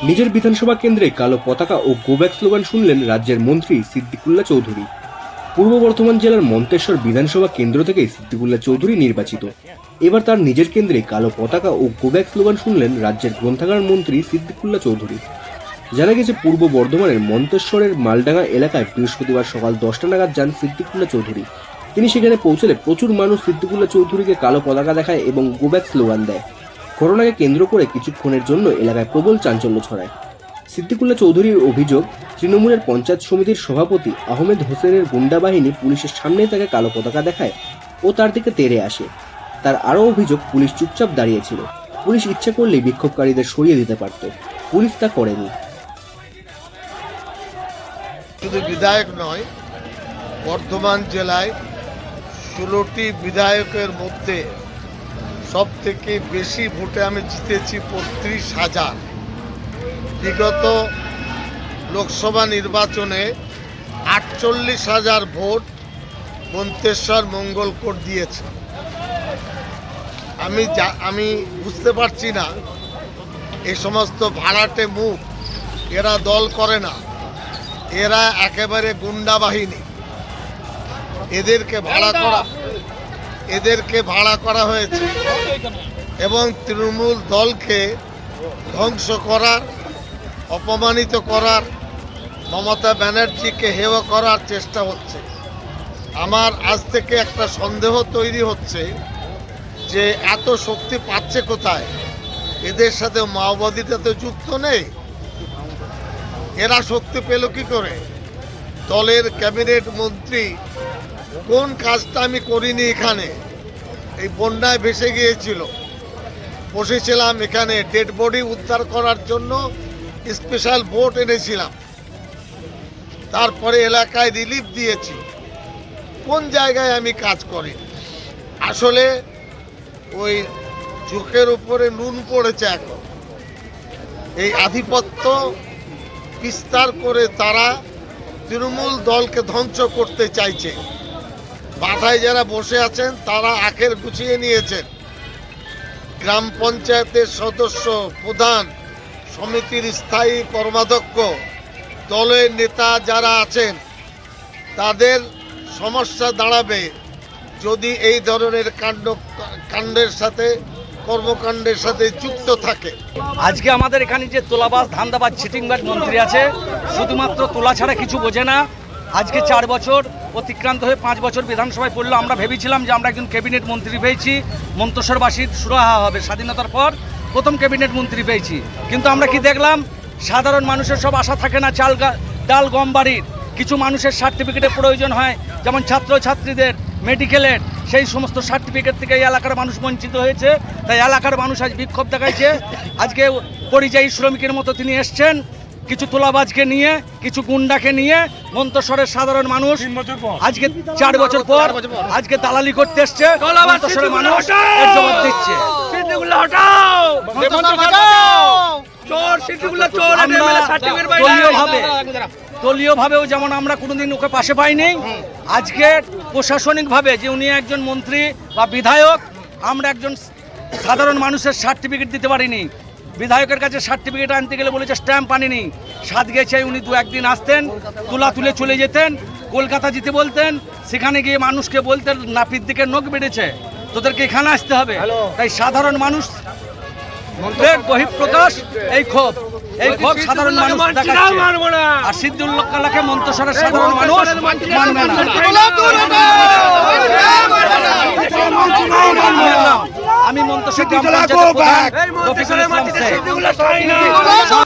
নিজের বিধানসভা কেন্দ্রে কালো পতাকা ও গোব্যাক স্লোগান শুনলেন রাজ্যের মন্ত্রী সিদ্দিকুল্লাহ চৌধুরী। পূর্ব বর্ধমান জেলার মন্তেশ্বর বিধানসভা কেন্দ্র থেকে সিদ্দিকুল্লাহ চৌধুরী নির্বাচিত। এবার তার নিজের কেন্দ্রে কালো পতাকা ও গোব্যাক স্লোগান শুনলেন রাজ্যের গ্রন্থাগার মন্ত্রী সিদ্দিকুল্লাহ চৌধুরী। জানা গেছে, পূর্ব বর্ধমানের মন্তেশ্বরের মালডাঙ্গা এলাকায় বৃহস্পতিবার সকাল 10টা নাগাদ যান সিদ্দিকুল্লাহ চৌধুরী। তিনি সেখানে পৌঁছলে প্রচুর মানুষ সিদ্দিকুল্লাহ চৌধুরীকে কালো পতাকা দেখায় এবং গোব্যাক স্লোগান দেয়। করোনাকে কেন্দ্র করে কিছুক্ষণের জন্য এলাকায় প্রবল চাঞ্চল্য ছড়ায়। সিদ্দিকুল্লাহ চৌধুরীর অভিযোগ, তৃণমূলের পঞ্চায়েত সমিতির সভাপতি আহমেদ হোসেনের গুন্ডা বাহিনী পুলিশের সামনেই তাকে কালো পতাকা দেখায় ও তার দিকে তেড়ে আসে। তার আরও অভিযোগ, পুলিশ চুপচাপ দাঁড়িয়েছিল। পুলিশ ইচ্ছে করলেই বিক্ষোভকারীদের সরিয়ে দিতে পারত, পুলিশ তা করেনি। শুধু বিধায়ক নয়, বর্ধমান জেলায় 16টি বিধায়কের মধ্যে সব থেকে বেশি ভোটে আমি জিতেছি 35,000। বিগত লোকসভা নির্বাচনে 48,000 ভোট মন্তেশ্বর মঙ্গলকোট দিয়েছে। আমি বুঝতে পারছি না, এই সমস্ত ভাড়াটে মুখ, এরা দল করে না, এরা একেবারে গুন্ডা বাহিনী। এদেরকে ভাড়া করা হয়েছে এবং তৃণমূল দলকে ধ্বংস করার, অপমানিত করার, মমতা ব্যানার্জিকে হেয় করার চেষ্টা হচ্ছে। আমার আজ থেকে একটা সন্দেহ তৈরি হচ্ছে যে এত শক্তি পাচ্ছে কোথায়? এদের সাথে মাওবাদীটা তো যুক্ত নেই, এরা শক্তি পেল কি করে? দলের ক্যাবিনেট মন্ত্রী কোন কাজটা আমি করিনি? এখানে এই বন্যায় ভেসে গিয়েছিল, বসেছিলাম এখানে ডেড বডি উদ্ধার করার জন্য, স্পেশাল বোট এনেছিলাম, তারপরে এলাকায় রিলিফ দিয়েছি। কোন জায়গায় আমি কাজ করি? আসলে ওই চোখের উপরে নুন পড়েছে। এখন এই আধিপত্য বিস্তার করে তারা তৃণমূল দলকে ধ্বংস করতে চাইছে। মাথায় যারা বসে আছেন তারা আখের গুছিয়ে নিয়েছেন। গ্রাম পঞ্চায়েতের সদস্য, প্রধান, সমিতির স্থায়ী কর্মাধ্যক্ষ, দলের নেতা যারা আছেন, তাদের সমস্যা দাঁড়াবে যদি এই ধরনের কাণ্ডের সাথে, কর্মকাণ্ডের সাথে যুক্ত থাকে। আজকে আমাদের এখানে যে তোলাবাজ, ধান্দাবাজ, চিটিংবাজ মন্ত্রী আছে, শুধুমাত্র তোলা ছাড়া কিছু বোঝে না। আজকে 4 বছর অতিক্রান্ত হয়ে 5 বছর বিধানসভায় পড়লো। আমরা ভেবেছিলাম যে আমরা একজন ক্যাবিনেট মন্ত্রী পেয়েছি, মন্তেশ্বরবাসীর সুরাহা হবে। স্বাধীনতার পর প্রথম ক্যাবিনেট মন্ত্রী পেয়েছি, কিন্তু আমরা কি দেখলাম? সাধারণ মানুষের সব আশা থাকে না ডাল গম বাড়ির। কিছু মানুষের সার্টিফিকেটের প্রয়োজন হয়, যেমন ছাত্রছাত্রীদের, মেডিকেলের, সেই সমস্ত সার্টিফিকেট থেকে এই এলাকার মানুষ বঞ্চিত হয়েছে। তাই এলাকার মানুষ আজ বিক্ষোভ দেখাইছে। আজকে পরিযায়ী শ্রমিকের মতো তিনি এসছেন, কিছু তোলাবাজকে নিয়ে, কিছু গুন্ডাকে নিয়ে। মন্তেশ্বরের সাধারণ মানুষ আজকে 4 বছর পর আজকে দালালি করতে এসছে। মন্তেশ্বরের মানুষ এর জবাব দিচ্ছে। দলীয়ভাবেও যেমন আমরা কোনোদিন ওকে পাশে পাইনি, আজকে প্রশাসনিকভাবে যে উনি একজন মন্ত্রী বা বিধায়ক, আমরা একজন সাধারণ মানুষের সার্টিফিকেট দিতে পারিনি। বিধায়কের কাছে সার্টিফিকেট আনতে গেলে বলেছে স্ট্যাম্প আনিনি। সাধ গেছে উনি 2-1 দিন আসতেন, তুলে চলে যেতেন, কলকাতা যেতে বলতেন। সেখানে গিয়ে মানুষকে বলতেন নাপিত দিকে নখ বেড়েছে, তোদেরকে এখানে আসতে হবে। তাই সাধারণ মানুষ বহিঃপ্রকাশ এই ক্ষোভ সাধারণ মানুষ দেখাচ্ছে। আর সিদ্দিকুল্লাহকে মন্তেশ্বরের সাধারণ মানুষ মানবে না। আমি মন্তেশ্বর